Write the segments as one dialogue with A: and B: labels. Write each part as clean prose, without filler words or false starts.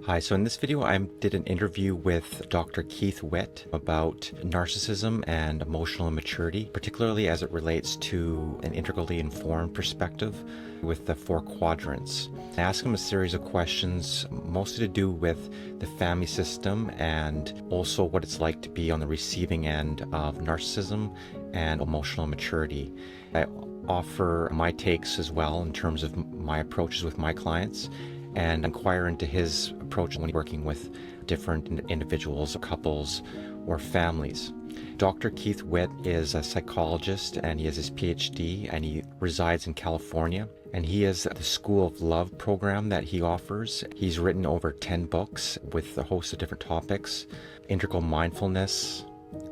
A: Hi, so in this video I did an interview with Dr. Keith Witt about narcissism and emotional immaturity, particularly as it relates to an integrally informed perspective with the 4 quadrants. I asked him a series of questions, mostly to do with the family system and also what it's like to be on the receiving end of narcissism and emotional immaturity. I offer my takes as well in terms of my approaches with my clients and inquire into his approach when working with different individuals, couples, or families. Dr. Keith Witt is a psychologist and he has his PhD and he resides in California. And he has the School of Love program that he offers. He's written over 10 books with a host of different topics, integral mindfulness,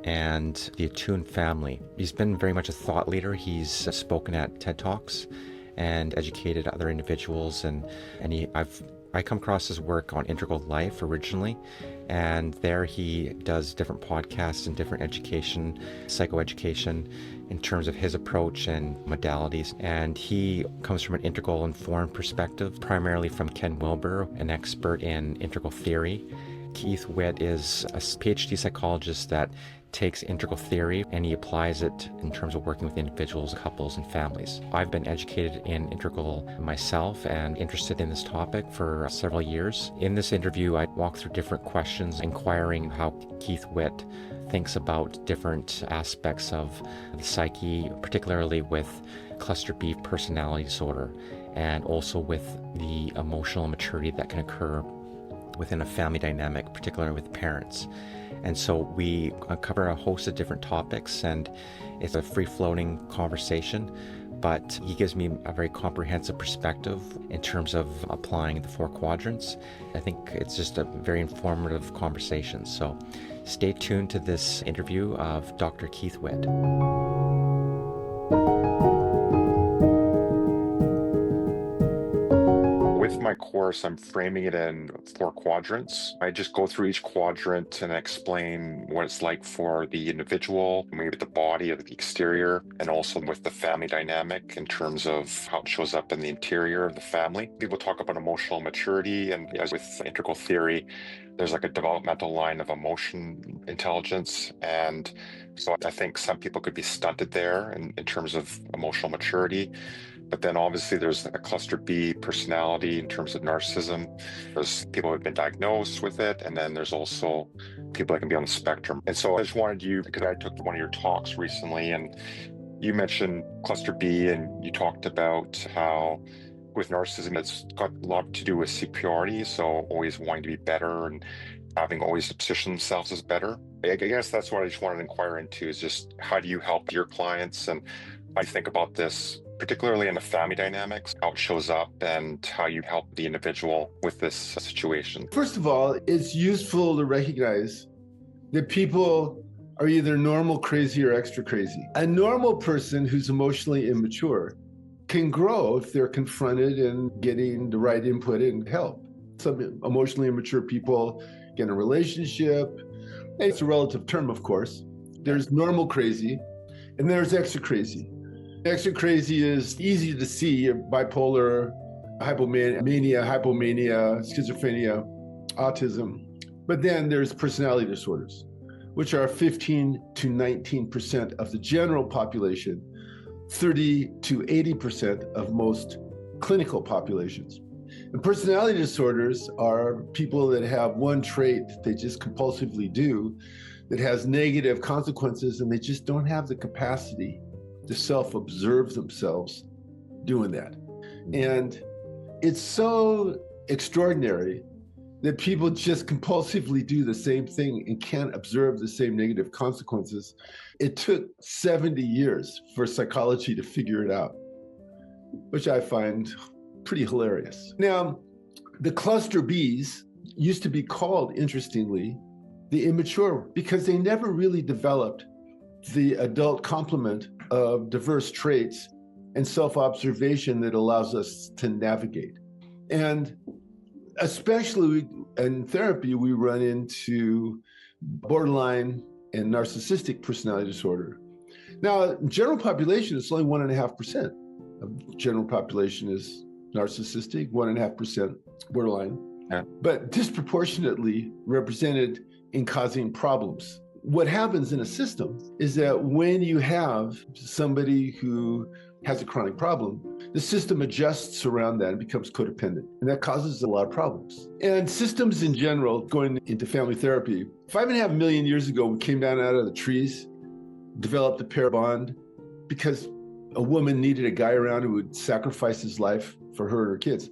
A: and the attuned family. He's been very much a thought leader. He's spoken at TED Talks and educated other individuals, and I come across his work on Integral Life originally, and there he does different podcasts and different education, psychoeducation, in terms of his approach and modalities. And he comes from an integral informed perspective, primarily from Ken Wilber, an expert in integral theory. Keith Witt is a PhD psychologist that takes integral theory and he applies it in terms of working with individuals, couples, and families. I've been educated in integral myself and interested in this topic for several years. In this interview, I walk through different questions, inquiring how Keith Witt thinks about different aspects of the psyche, particularly with cluster B personality disorder, and also with the emotional immaturity that can occur within a family dynamic, particularly with parents. And so we cover a host of different topics, and it's a free-floating conversation, but he gives me a very comprehensive perspective in terms of applying the 4 quadrants. I think it's just a very informative conversation. So stay tuned to this interview of Dr. Keith Witt. With my course, I'm framing it in 4 quadrants. I just go through each quadrant and explain what it's like for the individual, maybe the body of the exterior, and also with the family dynamic in terms of how it shows up in the interior of the family. People talk about emotional maturity, and as with integral theory, there's like a developmental line of emotion intelligence. And so I think some people could be stunted there in terms of emotional maturity. But then obviously there's a cluster B personality in terms of narcissism. There's people who have been diagnosed with it, and then there's also people that can be on the spectrum. And so I just wanted you, because I took one of your talks recently, and you mentioned cluster B, and you talked about how with narcissism, it's got a lot to do with superiority, so always wanting to be better and having always position themselves as better. I guess that's what I just wanted to inquire into, is just how do you help your clients and how you think about this, particularly in the family dynamics, how it shows up and how you help the individual with this situation.
B: First of all, it's useful to recognize that people are either normal crazy or extra crazy. A normal person who's emotionally immature can grow if they're confronted and getting the right input and help. Some emotionally immature people get in a relationship, and it's a relative term, of course. There's normal crazy and there's extra crazy. Extra crazy is easy to see: bipolar, hypomania, schizophrenia, autism. But then there's personality disorders, which are 15 to 19% of the general population, 30 to 80% of most clinical populations. And personality disorders are people that have one trait that they just compulsively do that has negative consequences, and they just don't have the capacity to self-observe themselves doing that. And it's so extraordinary that people just compulsively do the same thing and can't observe the same negative consequences. It took 70 years for psychology to figure it out, which I find pretty hilarious. Now, the cluster Bs used to be called, interestingly, the immature, because they never really developed the adult complement of diverse traits and self-observation that allows us to navigate. And especially in therapy, we run into borderline and narcissistic personality disorder. Now, general population, it's only 1.5% of general population is narcissistic, 1.5% borderline. but disproportionately represented in causing problems. What happens in a system is that when you have somebody who has a chronic problem, the system adjusts around that and becomes codependent. And that causes a lot of problems. And systems in general, going into family therapy, 5.5 million years ago, we came down out of the trees, developed a pair bond because a woman needed a guy around who would sacrifice his life for her and her kids.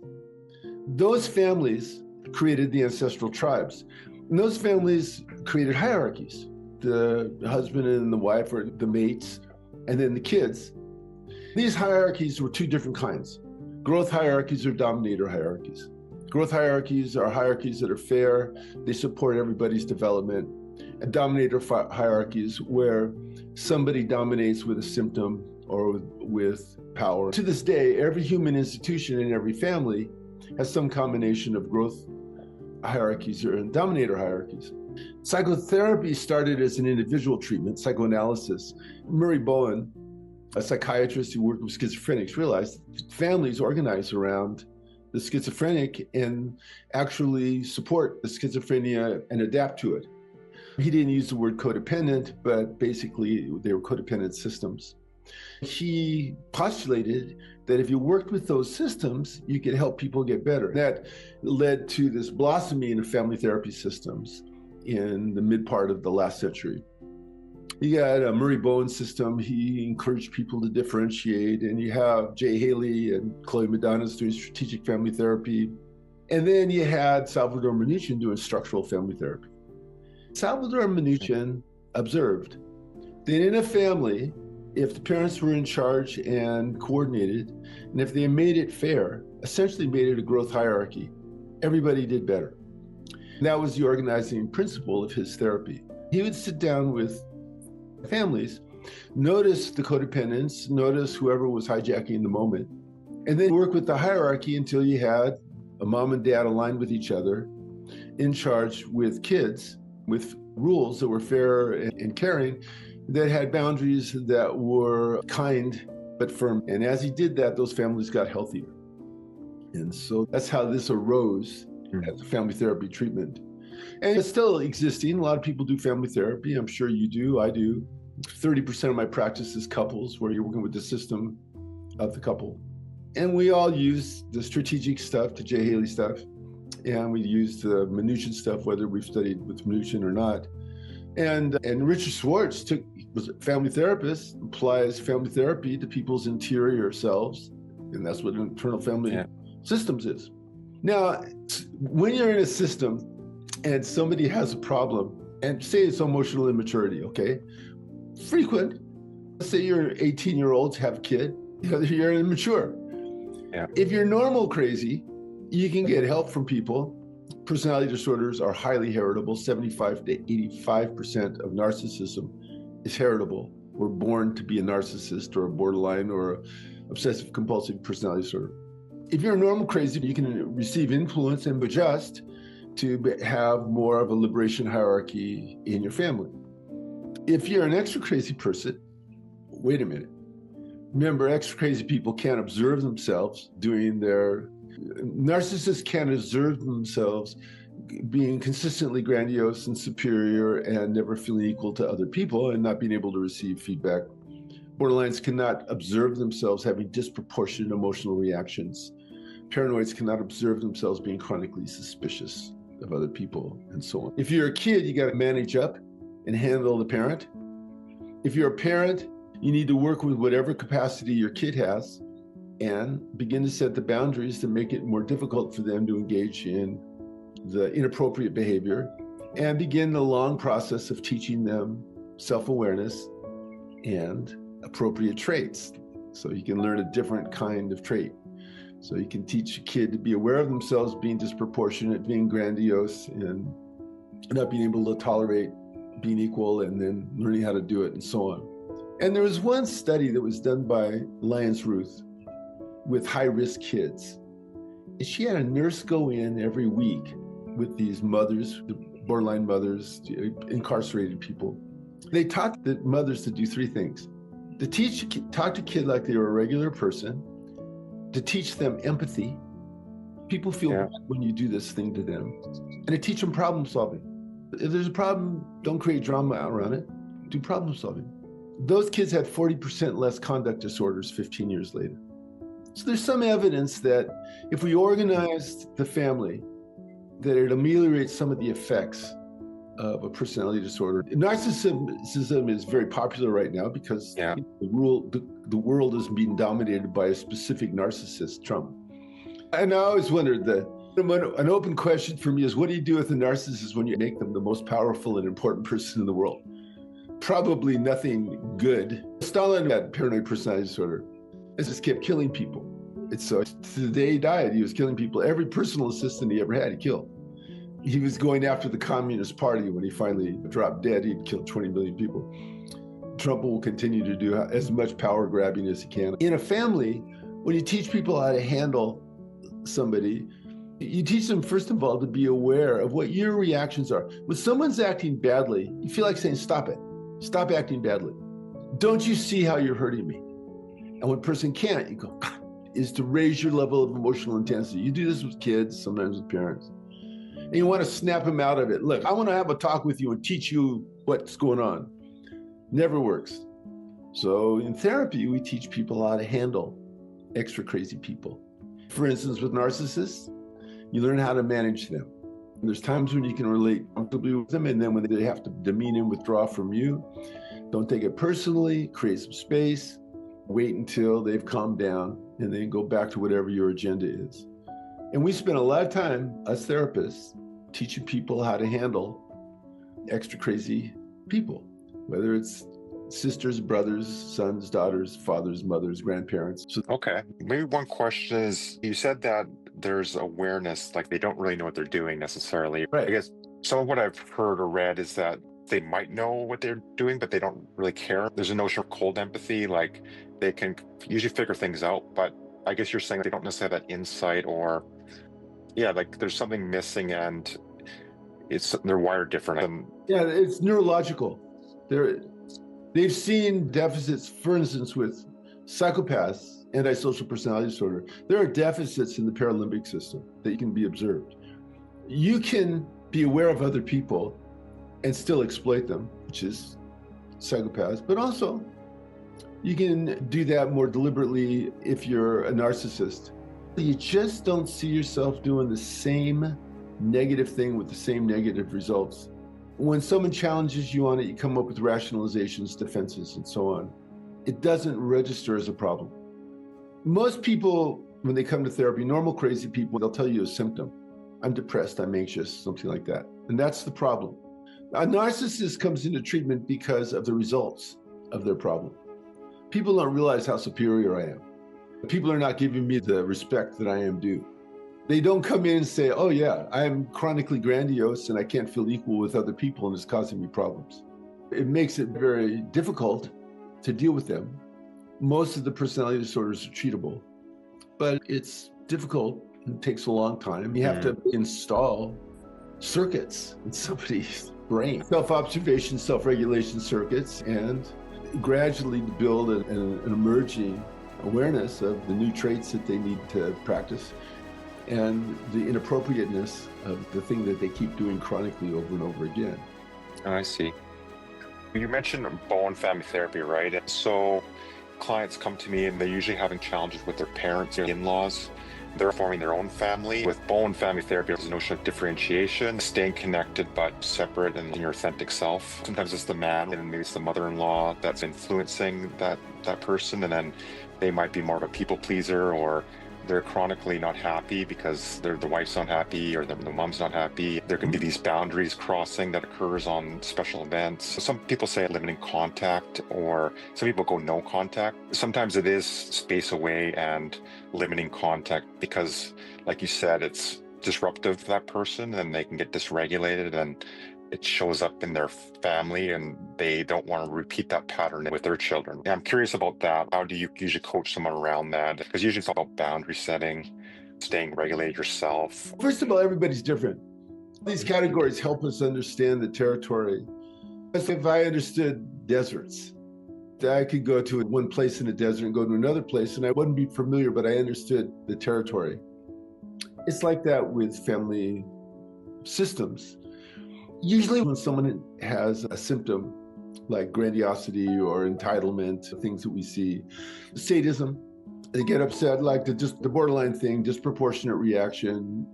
B: Those families created the ancestral tribes. And those families created hierarchies. The husband and the wife or the mates, and then the kids. These hierarchies were two different kinds. Growth hierarchies or dominator hierarchies. Growth hierarchies are hierarchies that are fair. They support everybody's development. And dominator hierarchies where somebody dominates with a symptom or with power. To this day, every human institution and every family has some combination of growth hierarchies or dominator hierarchies. Psychotherapy started as an individual treatment, psychoanalysis. Murray Bowen, a psychiatrist who worked with schizophrenics, realized families organize around the schizophrenic and actually support the schizophrenia and adapt to it. He didn't use the word codependent, but basically they were codependent systems. He postulated that if you worked with those systems, you could help people get better. That led to this blossoming of family therapy systems in the mid part of the last century. You got a Murray Bowen system. He encouraged people to differentiate. And you have Jay Haley and Chloe Madonna's doing strategic family therapy. And then you had Salvador Minuchin doing structural family therapy. Salvador Minuchin observed that in a family, if the parents were in charge and coordinated, and if they made it fair, essentially made it a growth hierarchy, everybody did better. That was the organizing principle of his therapy. He would sit down with families, notice the codependence, notice whoever was hijacking the moment, and then work with the hierarchy until you had a mom and dad aligned with each other, in charge with kids, with rules that were fair and caring, that had boundaries that were kind but firm. And as he did that, those families got healthier. And so that's how this arose as a family therapy treatment. And it's still existing. A lot of people do family therapy. I'm sure you do. I do. 30% of my practice is couples, where you're working with the system of the couple. And we all use the strategic stuff, the Jay Haley stuff. And we use the Minuchin stuff, whether we've studied with Minuchin or not. And Richard Schwartz was a family therapist, applies family therapy to people's interior selves. And that's what internal family systems is. Now, when you're in a system and somebody has a problem, and say it's emotional immaturity, okay? Frequent. Let's say you're 18-year-olds, have a kid, you're immature.
A: Yeah.
B: If you're normal crazy, you can get help from people. Personality disorders are highly heritable. 75 to 85% of narcissism is heritable. We're born to be a narcissist or a borderline or a obsessive compulsive personality disorder. If you're a normal crazy, you can receive influence and adjust to have more of a liberation hierarchy in your family. If you're an extra crazy person, wait a minute. Remember, extra crazy people can't observe themselves narcissists can't observe themselves being consistently grandiose and superior and never feeling equal to other people and not being able to receive feedback. Borderlines cannot observe themselves having disproportionate emotional reactions. Paranoids cannot observe themselves being chronically suspicious of other people, and so on. If you're a kid, you got to manage up and handle the parent. If you're a parent, you need to work with whatever capacity your kid has and begin to set the boundaries to make it more difficult for them to engage in the inappropriate behavior and begin the long process of teaching them self-awareness and appropriate traits. So you can learn a different kind of trait. So you can teach a kid to be aware of themselves being disproportionate, being grandiose, and not being able to tolerate being equal, and then learning how to do it, and so on. And there was one study that was done by Lyons Ruth with high-risk kids. And she had a nurse go in every week with these mothers, borderline mothers, incarcerated people. They taught the mothers to do three things: to talk to a kid like they were a regular person, to teach them empathy, People feel bad when you do this thing to them. And I teach them problem solving. If there's a problem, don't create drama around it. Do problem solving. Those kids had 40% less conduct disorders 15 years later. So there's some evidence that if we organized the family, that it ameliorates some of the effects of a personality disorder. Narcissism is very popular right now because the world is being dominated by a specific narcissist, Trump. And I always wondered that an open question for me is, what do you do with a narcissist when you make them the most powerful and important person in the world? Probably nothing good. Stalin had paranoid personality disorder. He just kept killing people. To the day he died, he was killing people. Every personal assistant he ever had, he killed. He was going after the Communist Party. When he finally dropped dead, he'd killed 20 million people. Trump will continue to do as much power grabbing as he can. In a family, when you teach people how to handle somebody, you teach them, first of all, to be aware of what your reactions are. When someone's acting badly, you feel like saying, stop it. Stop acting badly. Don't you see how you're hurting me? And when a person can't, you go, God, is to raise your level of emotional intensity. You do this with kids, sometimes with parents. And you want to snap them out of it. Look, I want to have a talk with you and teach you what's going on. Never works. So in therapy, we teach people how to handle extra crazy people. For instance, with narcissists, you learn how to manage them. There's times when you can relate comfortably with them, and then when they have to demean and withdraw from you, don't take it personally, create some space, wait until they've calmed down, and then go back to whatever your agenda is. And we spend a lot of time, us therapists, teaching people how to handle extra crazy people, whether it's sisters, brothers, sons, daughters, fathers, mothers, grandparents.
C: Okay. Maybe one question is, you said that there's awareness, like they don't really know what they're doing necessarily.
B: Right.
C: I guess some of what I've heard or read is that they might know what they're doing, but they don't really care. There's a notion of cold empathy, like they can usually figure things out, but I guess you're saying they don't necessarily have that insight, or like there's something missing and they're wired different.
B: Yeah, it's neurological. They've seen deficits, for instance, with psychopaths, antisocial personality disorder. There are deficits in the paralimbic system that can be observed. You can be aware of other people and still exploit them, which is psychopaths, but also you can do that more deliberately if you're a narcissist. You just don't see yourself doing the same negative thing with the same negative results. When someone challenges you on it, you come up with rationalizations, defenses, and so on. It doesn't register as a problem. Most people, when they come to therapy, normal crazy people, they'll tell you a symptom. I'm depressed, I'm anxious, something like that. And that's the problem. A narcissist comes into treatment because of the results of their problem. People don't realize how superior I am. People are not giving me the respect that I am due. They don't come in and say, oh yeah, I'm chronically grandiose and I can't feel equal with other people and it's causing me problems. It makes it very difficult to deal with them. Most of the personality disorders are treatable, but it's difficult and takes a long time. You have to install circuits in somebody's brain, self-observation, self-regulation circuits, and gradually build an emerging awareness of the new traits that they need to practice and the inappropriateness of the thing that they keep doing chronically over and over again.
C: Oh, I see. You mentioned Bowen family therapy, right? And so clients come to me and they're usually having challenges with their parents or in-laws. They're forming their own family. With Bowen family therapy, there's a notion of differentiation, staying connected but separate and in your authentic self. Sometimes it's the man and maybe it's the mother-in-law that's influencing that person, and then they might be more of a people pleaser, or they're chronically not happy because the wife's not happy or the mom's not happy. There can be these boundaries crossing that occurs on special events. Some people say limiting contact, or some people go no contact. Sometimes it is space away and limiting contact because, like you said, it's disruptive to that person and they can get dysregulated and it shows up in their family and they don't want to repeat that pattern with their children. I'm curious about that. How do you usually coach someone around that? Because usually it's all about boundary setting, staying regulated yourself.
B: First of all, everybody's different. These categories help us understand the territory. As if I understood deserts, I could go to one place in a desert and go to another place and I wouldn't be familiar, but I understood the territory. It's like that with family systems. Usually when someone has a symptom like grandiosity or entitlement, things that we see, sadism, they get upset, like the borderline thing, disproportionate reaction.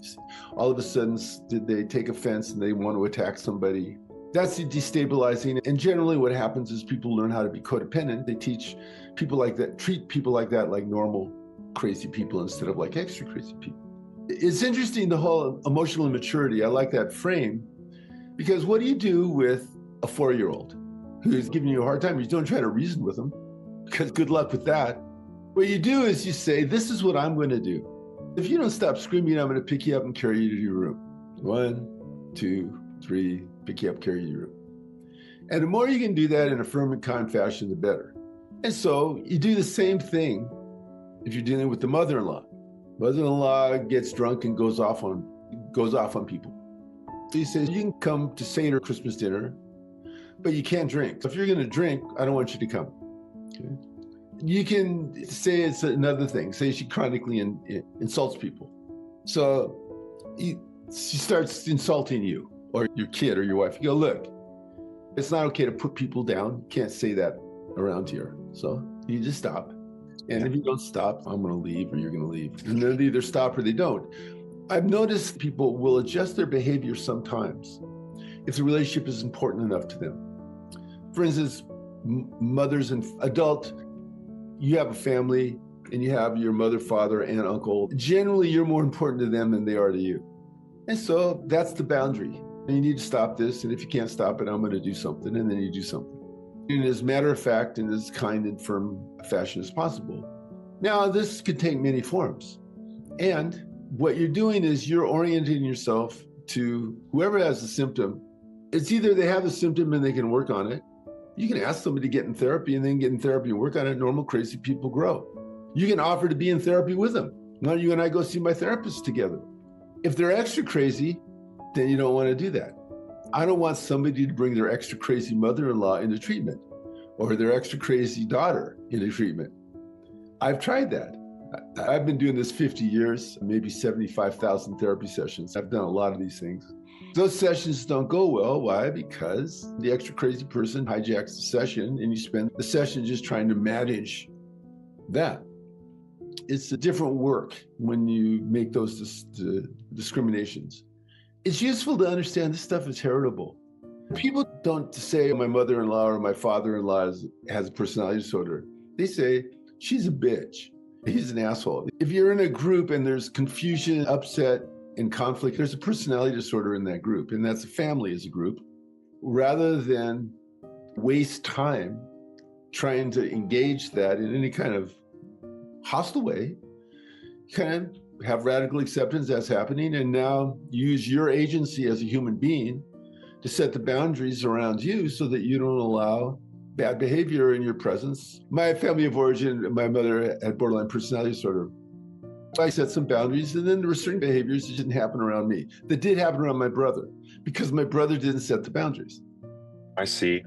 B: All of a sudden, they take offense and they want to attack somebody. That's destabilizing. And generally what happens is people learn how to be codependent. They teach people like that, treat people like that like normal crazy people instead of like extra crazy people. It's interesting, the whole emotional immaturity. I like that frame, because what do you do with a 4-year-old who's giving you a hard time? You don't try to reason with them, because good luck with that. What you do is you say, this is what I'm going to do. If you don't stop screaming, I'm going to pick you up and carry you to your room. 1, 2, 3, pick you up, carry you to your room. And the more you can do that in a firm and kind fashion, the better. And so you do the same thing if you're dealing with the mother-in-law. Mother-in-law gets drunk and goes off on people. So you say, you can come to Seder Christmas dinner, but you can't drink. So if you're going to drink, I don't want you to come. Okay? You can say it's another thing. Say she chronically insults people. So she starts insulting you or your kid or your wife. You go, look, it's not okay to put people down. You can't say that around here. So you just stop. And if you don't stop, I'm going to leave or you're going to leave. And they'll either stop or they don't. I've noticed people will adjust their behavior sometimes if the relationship is important enough to them. For instance, mothers and adult, you have a family and you have your mother, father, and uncle. Generally, you're more important to them than they are to you. And so that's the boundary. And you need to stop this. And if you can't stop it, I'm going to do something. And then you do something. In as matter of fact, in as kind and firm a fashion as possible. Now, this could take many forms. And what you're doing is you're orienting yourself to whoever has the symptom. It's either they have the symptom and they can work on it. You can ask somebody to get in therapy and then get in therapy and work on it. Normal, crazy people grow. You can offer to be in therapy with them. Why don't you and I go see my therapist together? If they're extra crazy, then you don't want to do that. I don't want somebody to bring their extra crazy mother-in-law into treatment or their extra crazy daughter into treatment. I've tried that. I've been doing this 50 years, maybe 75,000 therapy sessions. I've done a lot of these things. Those sessions don't go well. Why? Because the extra crazy person hijacks the session and you spend the session just trying to manage that. It's a different work when you make those discriminations. It's useful to understand this stuff is heritable. People don't say my mother-in-law or my father-in-law has a personality disorder. They say, she's a bitch. He's an asshole. If you're in a group and there's confusion, upset, and conflict, there's a personality disorder in that group, and that's a family as a group. Rather than waste time trying to engage that in any kind of hostile way, kind of have radical acceptance that's happening, and now use your agency as a human being to set the boundaries around you so that you don't allow bad behavior in your presence. My family of origin, my mother had borderline personality disorder. I set some boundaries, and then there were certain behaviors that didn't happen around me, that did happen around my brother, because my brother didn't set the boundaries.
C: I see.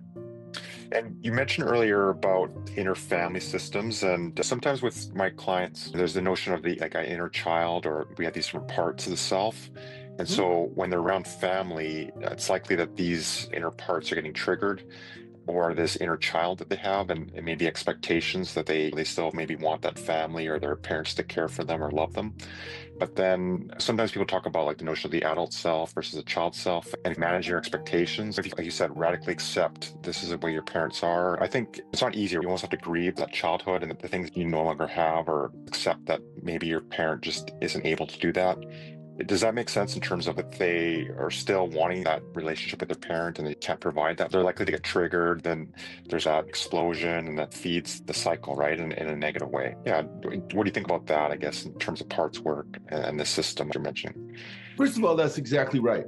C: And you mentioned earlier about inner family systems, and sometimes with my clients, there's the notion of the inner child, or we have these different parts of the self. And so when they're around family, it's likely that these inner parts are getting triggered, or this inner child that they have, and maybe expectations that they still maybe want that family or their parents to care for them or love them. But then sometimes people talk about like the notion of the adult self versus the child self, and manage your expectations. If you, like you said, radically accept this is the way your parents are. I think it's not easy. You almost have to grieve that childhood and the things you no longer have, or accept that maybe your parent just isn't able to do that. Does that make sense in terms of if they are still wanting that relationship with their parent and they can't provide that, they're likely to get triggered, then there's that explosion and that feeds the cycle, right, in a negative way. Yeah, what do you think about that, I guess, in terms of parts work and the system you're mentioning?
B: First of all, that's exactly right.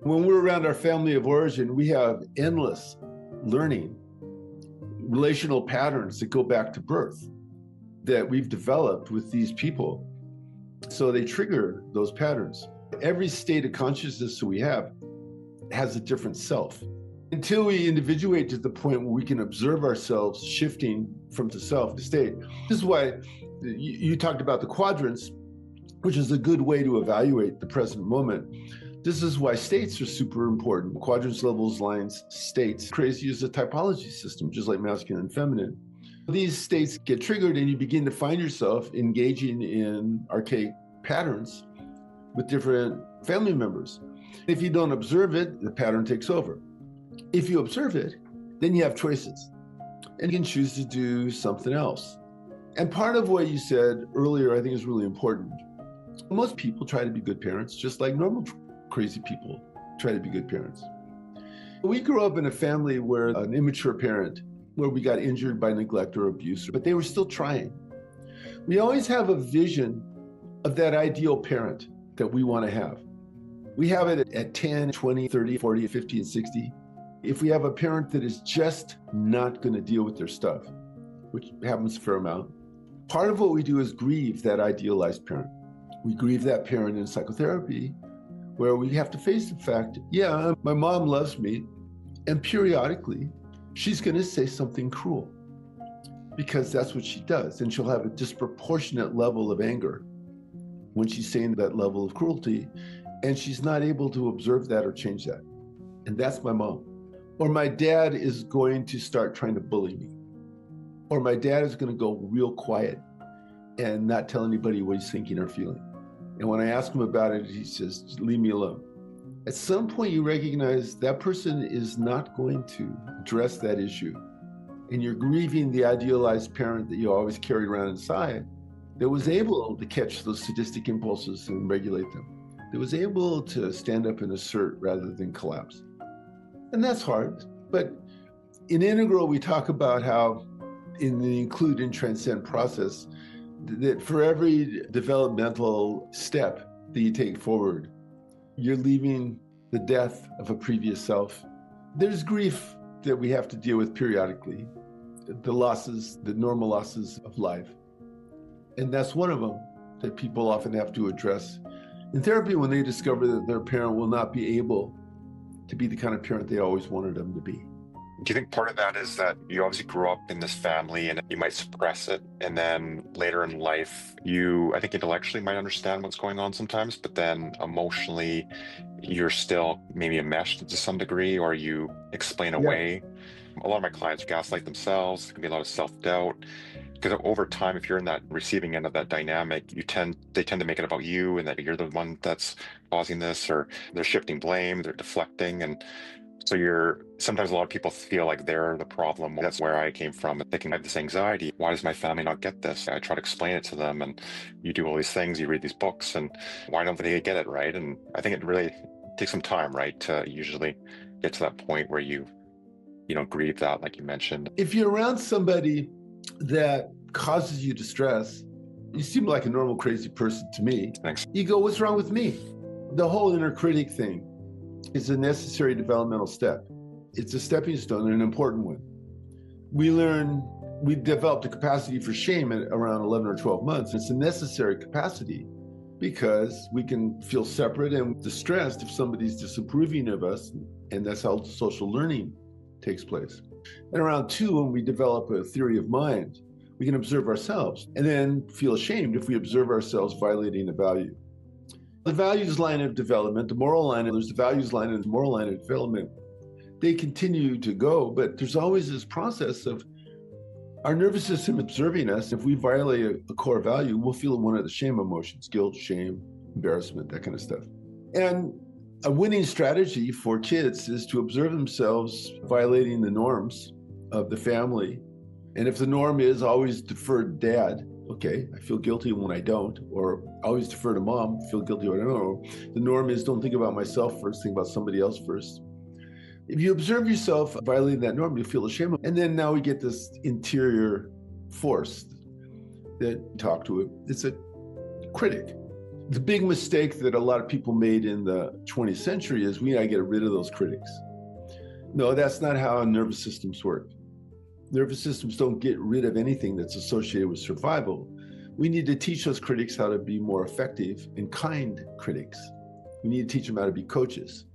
B: When we're around our family of origin, we have endless learning, relational patterns that go back to birth that we've developed with these people. So they trigger those patterns. Every state of consciousness that we have has a different self. Until we individuate to the point where we can observe ourselves shifting from the self to state. This is why you talked about the quadrants. which is a good way to evaluate the present moment. This is why states are super important. Quadrants, levels, lines, states. Crazy is a typology system, just like masculine and feminine. These states get triggered and you begin to find yourself engaging in archaic patterns with different family members. If you don't observe it, the pattern takes over. If you observe it, then you have choices and you can choose to do something else. And part of what you said earlier, I think is really important. Most people try to be good parents, just like normal crazy people try to be good parents. We grew up in a family where an immature parent, where we got injured by neglect or abuse, but they were still trying. We always have a vision of that ideal parent that we want to have. We have it at 10, 20, 30, 40, 50, and 60. If we have a parent that is just not going to deal with their stuff, which happens a fair amount, part of what we do is grieve that idealized parent. We grieve that parent in psychotherapy, where we have to face the fact, yeah, my mom loves me, and periodically she's going to say something cruel because that's what she does, and she'll have a disproportionate level of anger when she's saying that level of cruelty, and she's not able to observe that or change that. And that's my mom. Or my dad is going to start trying to bully me. Or my dad is going to go real quiet and not tell anybody what he's thinking or feeling. And when I ask him about it, he says, leave me alone. At some point, you recognize that person is not going to address that issue. And you're grieving the idealized parent that you always carried around inside that was able to catch those sadistic impulses and regulate them, that was able to stand up and assert rather than collapse. And that's hard. But in Integral, we talk about how in the include and transcend process, that for every developmental step that you take forward, you're leaving the death of a previous self. There's grief that we have to deal with periodically, the losses, the normal losses of life. And that's one of them that people often have to address in therapy when they discover that their parent will not be able to be the kind of parent they always wanted them to be.
C: Do you think part of that is that you obviously grew up in this family and you might suppress it, and then later in life, I think intellectually might understand what's going on sometimes, but then emotionally, you're still maybe enmeshed to some degree, or you explain away. A lot of my clients gaslight themselves. There can be a lot of self-doubt. Because over time, if you're in that receiving end of that dynamic, they tend to make it about you and that you're the one that's causing this, or they're shifting blame, they're deflecting. And so sometimes a lot of people feel like they're the problem. That's where I came from, thinking I have this anxiety. Why does my family not get this? I try to explain it to them, and you do all these things, you read these books, and why don't they get it, right? And I think it really takes some time, right, to usually get to that point where you grieve that, like you mentioned.
B: If you're around somebody that causes you distress, you seem like a normal crazy person to me.
C: Thanks.
B: You go, what's wrong with me? The whole inner critic thing is a necessary developmental step. It's a stepping stone and an important one. We developed a capacity for shame at around 11 or 12 months. It's a necessary capacity because we can feel separate and distressed if somebody's disapproving of us, and that's how social learning takes place. And around 2, when we develop a theory of mind, we can observe ourselves and then feel ashamed if we observe ourselves violating a value. The values line of development, the moral line, there's the values line and the moral line of development. They continue to go, but there's always this process of our nervous system observing us. If we violate a core value, we'll feel one of the shame emotions, guilt, shame, embarrassment, that kind of stuff. And a winning strategy for kids is to observe themselves violating the norms of the family. And if the norm is always defer to dad, okay, I feel guilty when I don't, or always defer to mom, feel guilty when I don't, or the norm is don't think about myself first, think about somebody else first. If you observe yourself violating that norm, you feel ashamed. And then now we get this interior force that talk to it. It's a critic. The big mistake that a lot of people made in the 20th century is we gotta get rid of those critics. No, that's not how nervous systems work. Nervous systems don't get rid of anything that's associated with survival. We need to teach those critics how to be more effective and kind critics. We need to teach them how to be coaches.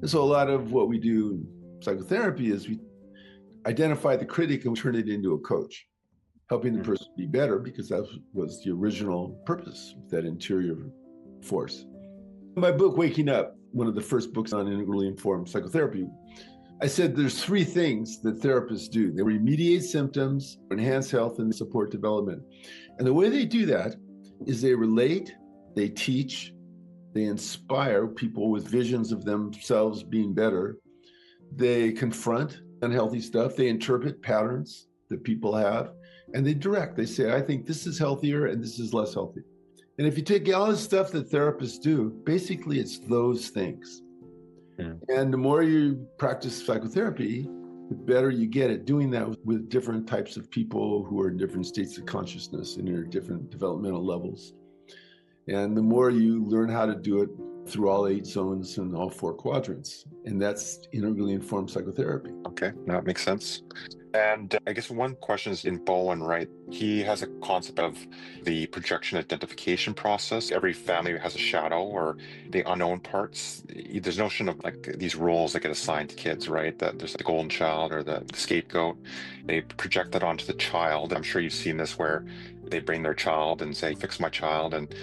B: And so a lot of what we do in psychotherapy is we identify the critic and turn it into a coach. helping the person be better, because that was the original purpose, that interior force. My book, Waking Up, one of the first books on integrally informed psychotherapy, I said there's three things that therapists do. They remediate symptoms, enhance health, and support development. And the way they do that is they relate, they teach, they inspire people with visions of themselves being better. They confront unhealthy stuff. They interpret patterns that people have, and they direct. They say, I think this is healthier and this is less healthy. And if you take all the stuff that therapists do, basically it's those things. Yeah. And the more you practice psychotherapy, the better you get at doing that with different types of people who are in different states of consciousness and in different developmental levels. And the more you learn how to do it through all 8 zones and all 4 quadrants. And that's integrally informed psychotherapy.
C: Okay, that makes sense. And I guess one question is in Bowen, right? He has a concept of the projection identification process. Every family has a shadow or the unknown parts. There's notion of like these roles that get assigned to kids, right? That there's the golden child or the scapegoat. They project that onto the child. I'm sure you've seen this where they bring their child and say, fix my child. And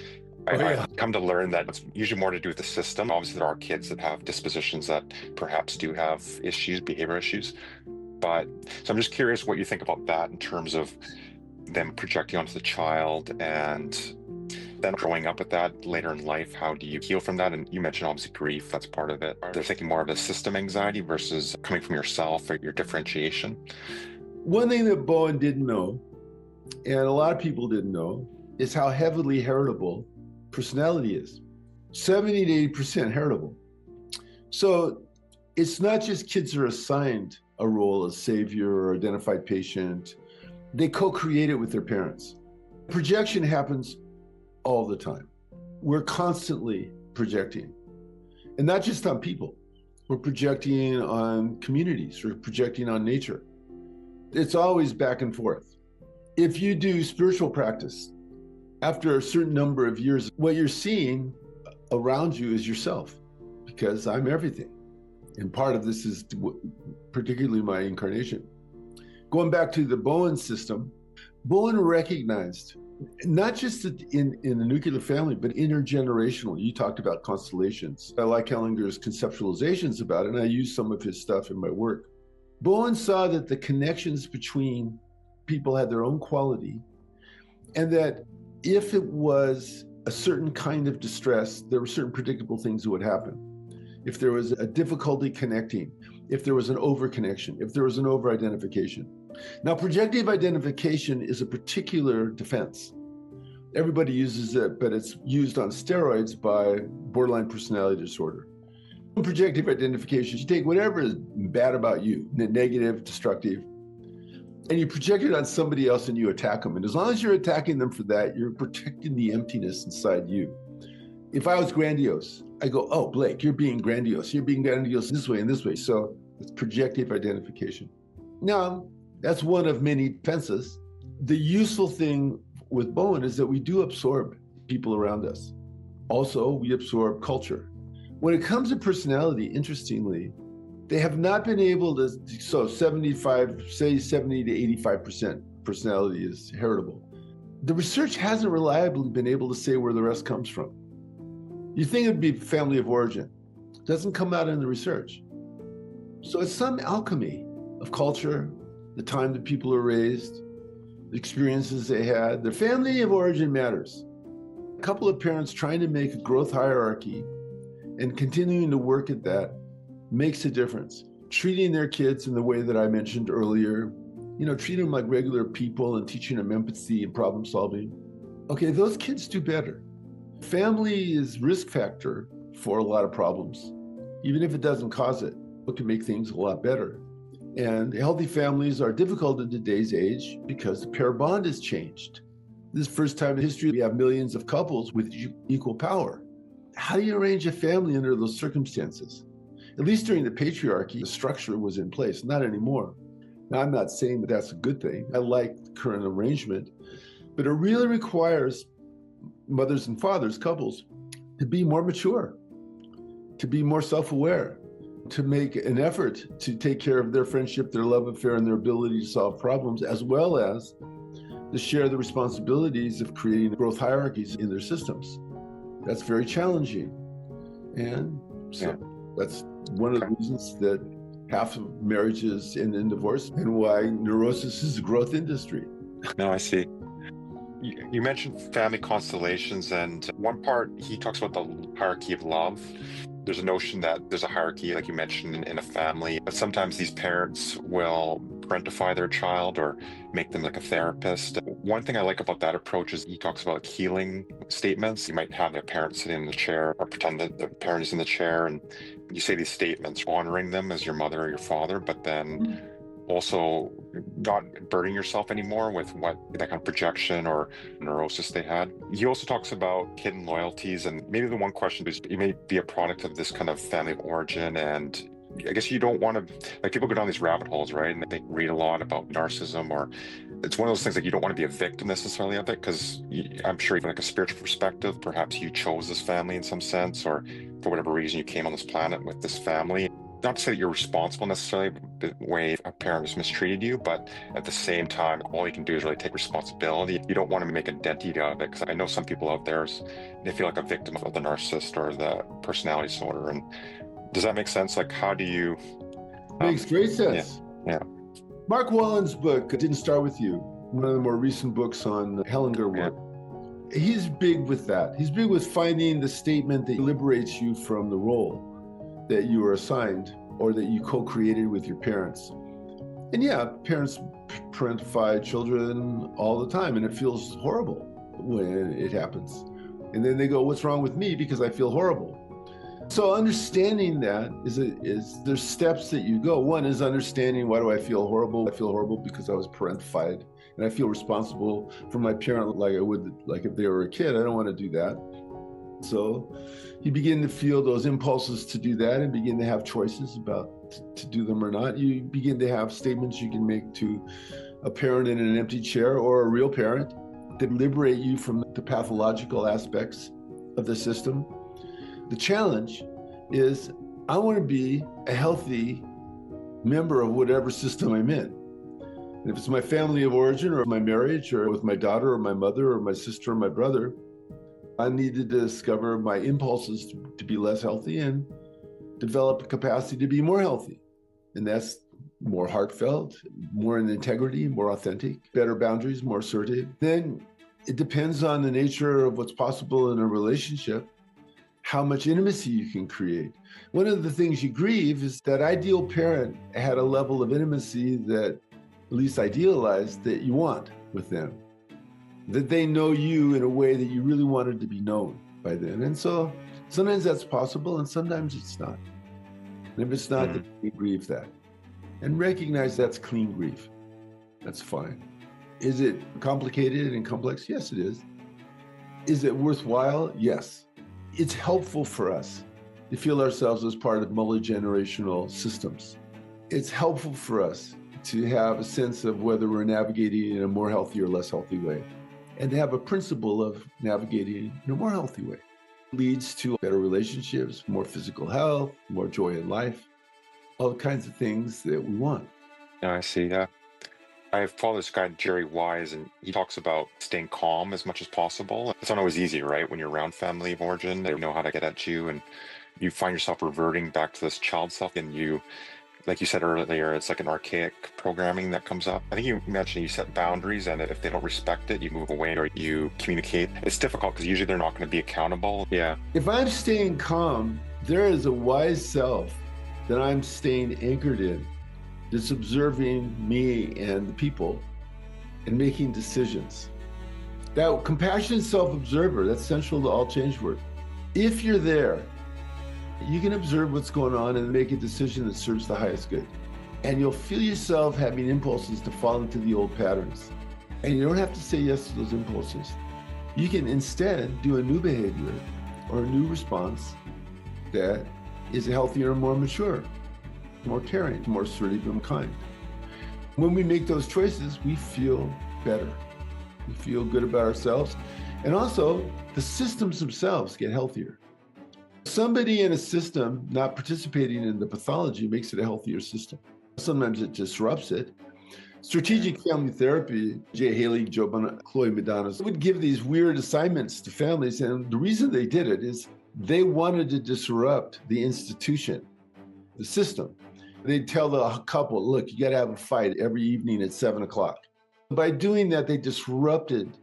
C: I've come to learn that it's usually more to do with the system. Obviously, there are kids that have dispositions that perhaps do have issues, behavior issues. But so I'm just curious what you think about that in terms of them projecting onto the child and then growing up with that later in life. How do you heal from that? And you mentioned obviously grief, that's part of it. They're thinking more of the system anxiety versus coming from yourself or your differentiation.
B: One thing that Bowen didn't know, and a lot of people didn't know, is how heavily heritable personality is. 70 to 80% heritable. So it's not just kids are assigned a role as savior or identified patient. They co-create it with their parents. Projection happens all the time. We're constantly projecting. And not just on people. We're projecting on communities. We're projecting on nature. It's always back and forth. If you do spiritual practice, after a certain number of years, what you're seeing around you is yourself, because I'm everything. And part of this is particularly my incarnation. Going back to the Bowen system, Bowen recognized, not just in the nuclear family, but intergenerational. You talked about constellations. I like Hellinger's conceptualizations about it, and I use some of his stuff in my work. Bowen saw that the connections between people had their own quality, and that if it was a certain kind of distress, there were certain predictable things that would happen. If there was a difficulty connecting, if there was an over-connection, if there was an over-identification. Now, projective identification is a particular defense. Everybody uses it, but it's used on steroids by borderline personality disorder. Projective identification, you take whatever is bad about you, negative, destructive, and you project it on somebody else and you attack them. And as long as you're attacking them for that, you're protecting the emptiness inside you. If I was grandiose, I go, oh, Blake, you're being grandiose. You're being grandiose this way and this way. So it's projective identification. Now, that's one of many defenses. The useful thing with Bowen is that we do absorb people around us. Also, we absorb culture. When it comes to personality, interestingly, they have not been able to, so 70 to 85% personality is heritable. The research hasn't reliably been able to say where the rest comes from. You think it'd be family of origin. It doesn't come out in the research. So it's some alchemy of culture, the time that people are raised, the experiences they had. Their family of origin matters. A couple of parents trying to make a growth hierarchy and continuing to work at that makes a difference. Treating their kids in the way that I mentioned earlier, treating them like regular people and teaching them empathy and problem solving. Okay, those kids do better. Family is risk factor for a lot of problems. Even if it doesn't cause it, it can make things a lot better. And healthy families are difficult in today's age because the pair bond has changed. This is the first time in history we have millions of couples with equal power. How do you arrange a family under those circumstances? At least during the patriarchy, the structure was in place, not anymore. Now, I'm not saying that that's a good thing. I like the current arrangement, but it really requires mothers and fathers, couples, to be more mature, to be more self-aware, to make an effort to take care of their friendship, their love affair, and their ability to solve problems, as well as to share the responsibilities of creating growth hierarchies in their systems. That's very challenging. And so that's one of the reasons that half of marriages end in divorce and why neurosis is a growth industry.
C: No, I see. You mentioned family constellations, and one part he talks about the hierarchy of love. There's a notion that there's a hierarchy, like you mentioned, in a family, but sometimes these parents will parentify their child or make them like a therapist. One thing I like about that approach is he talks about healing statements. You might have a parent sitting in the chair or pretend that the parent is in the chair, and you say these statements, honoring them as your mother or your father, but then also not burdening yourself anymore with what that kind of projection or neurosis they had. He also talks about hidden loyalties, and maybe the one question is you may be a product of this kind of family of origin, and I guess you don't want to, like, people go down these rabbit holes, right? And they read a lot about narcissism, or it's one of those things that you don't want to be a victim necessarily of it, because I'm sure even like a spiritual perspective, perhaps you chose this family in some sense, or for whatever reason you came on this planet with this family. Not to say that you're responsible necessarily the way a parent has mistreated you, but at the same time, all you can do is really take responsibility. You don't want to make a identity of it, because I know some people out there, they feel like a victim of the narcissist or the personality disorder. And does that make sense? Like, how do you...
B: Makes great sense.
C: Yeah.
B: Mark Wallen's book, Didn't Start With You, one of the more recent books on Hellinger work. He's big with that. He's big with finding the statement that liberates you from the role that you were assigned or that you co-created with your parents. And yeah, parents parentify children all the time, and it feels horrible when it happens. And then they go, what's wrong with me? Because I feel horrible. So understanding that is there's steps that you go. One is understanding, why do I feel horrible? I feel horrible because I was parentified, and I feel responsible for my parent like I would, like if they were a kid. I don't want to do that. So you begin to feel those impulses to do that and begin to have choices about to do them or not. You begin to have statements you can make to a parent in an empty chair or a real parent that liberate you from the pathological aspects of the system. The challenge is I want to be a healthy member of whatever system I'm in. And if it's my family of origin or my marriage or with my daughter or my mother or my sister or my brother, I need to discover my impulses to be less healthy and develop a capacity to be more healthy. And that's more heartfelt, more in integrity, more authentic, better boundaries, more assertive. Then it depends on the nature of what's possible in a relationship, how much intimacy you can create. One of the things you grieve is that ideal parent had a level of intimacy that, at least idealized, that you want with them. That they know you in a way that you really wanted to be known by them. And so sometimes that's possible and sometimes it's not. And if it's not, then we grieve that. And recognize that's clean grief. That's fine. Is it complicated and complex? Yes, it is. Is it worthwhile? Yes. It's helpful for us to feel ourselves as part of multi-generational systems. It's helpful for us to have a sense of whether we're navigating in a more healthy or less healthy way, and to have a principle of navigating in a more healthy way. It leads to better relationships, more physical health, more joy in life, all kinds of things that we want.
C: Yeah, I see. I follow this guy, Jerry Wise, and he talks about staying calm as much as possible. It's not always easy, right? When you're around family of origin, they know how to get at you, and you find yourself reverting back to this child self, and you, like you said earlier, it's like an archaic programming that comes up. I think you mentioned you set boundaries, and if they don't respect it, you move away or you communicate. It's difficult because usually they're not going to be accountable. Yeah.
B: If I'm staying calm, there is a wise self that I'm staying anchored in, that's observing me and the people and making decisions. That compassionate self-observer, that's central to all change work. If you're there, you can observe what's going on and make a decision that serves the highest good. And you'll feel yourself having impulses to fall into the old patterns. And you don't have to say yes to those impulses. You can instead do a new behavior or a new response that is healthier and more mature, more caring, more assertive and kind. When we make those choices, we feel better. We feel good about ourselves. And also, the systems themselves get healthier. Somebody in a system not participating in the pathology makes it a healthier system. Sometimes it disrupts it. Strategic family therapy, Jay Haley, Chloe Medanos, would give these weird assignments to families. And the reason they did it is they wanted to disrupt the institution, the system. They'd tell the couple, look, you got to have a fight every evening at 7:00. By doing that, they disrupted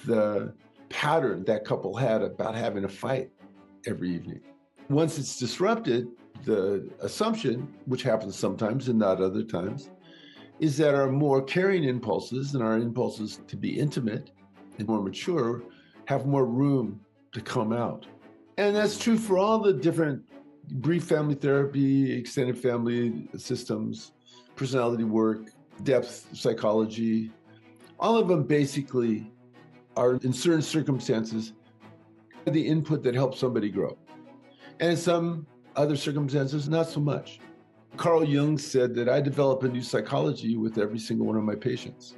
B: the pattern that couple had about having a fight every evening. Once it's disrupted, the assumption, which happens sometimes and not other times, is that our more caring impulses and our impulses to be intimate and more mature have more room to come out. And that's true for all the different brief family therapy, extended family systems, personality work, depth psychology. All of them basically are, in certain circumstances, the input that helps somebody grow. And in some other circumstances, not so much. Carl Jung said that I develop a new psychology with every single one of my patients.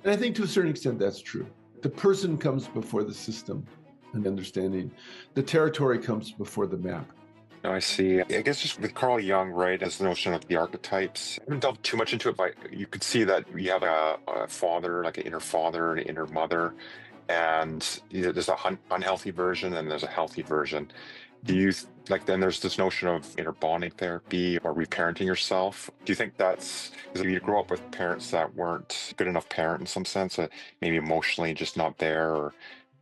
B: And I think to a certain extent that's true. The person comes before the system and understanding. The territory comes before the map.
C: I see. I guess just with Carl Jung, right, as the notion of the archetypes, I haven't delved too much into it, but you could see that you have a father, like an inner father and an inner mother, and there's an unhealthy version and there's a healthy version. Do you, like, then there's this notion of inner bonding therapy or reparenting yourself. Do you think that's, because you grow up with parents that weren't good enough parent in some sense, maybe emotionally just not there, or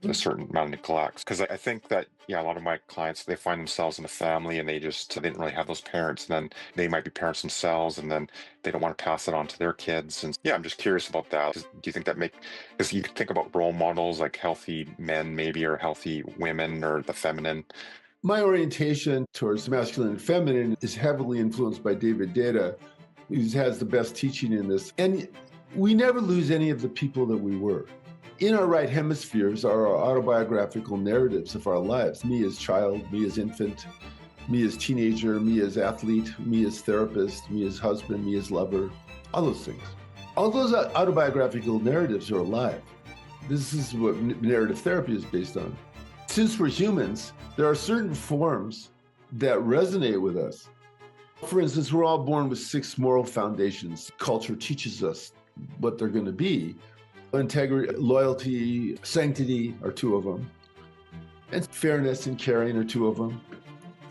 C: a certain amount of neglect? Because I think that, yeah, a lot of my clients, they find themselves in a family and they didn't really have those parents, and then they might be parents themselves, and then they don't want to pass it on to their kids. And yeah, I'm just curious about that. Do you think that because you could think about role models like healthy men maybe, or healthy women, or the feminine?
B: My orientation towards masculine and feminine is heavily influenced by David Deida, who has the best teaching in this. And we never lose any of the people that we were. In our right hemispheres are our autobiographical narratives of our lives. Me as child, me as infant, me as teenager, me as athlete, me as therapist, me as husband, me as lover, all those things. All those autobiographical narratives are alive. This is what narrative therapy is based on. Since we're humans, there are certain forms that resonate with us. For instance, we're all born with 6 moral foundations. Culture teaches us what they're going to be. Integrity, loyalty, sanctity are 2 of them. And fairness and caring are 2 of them.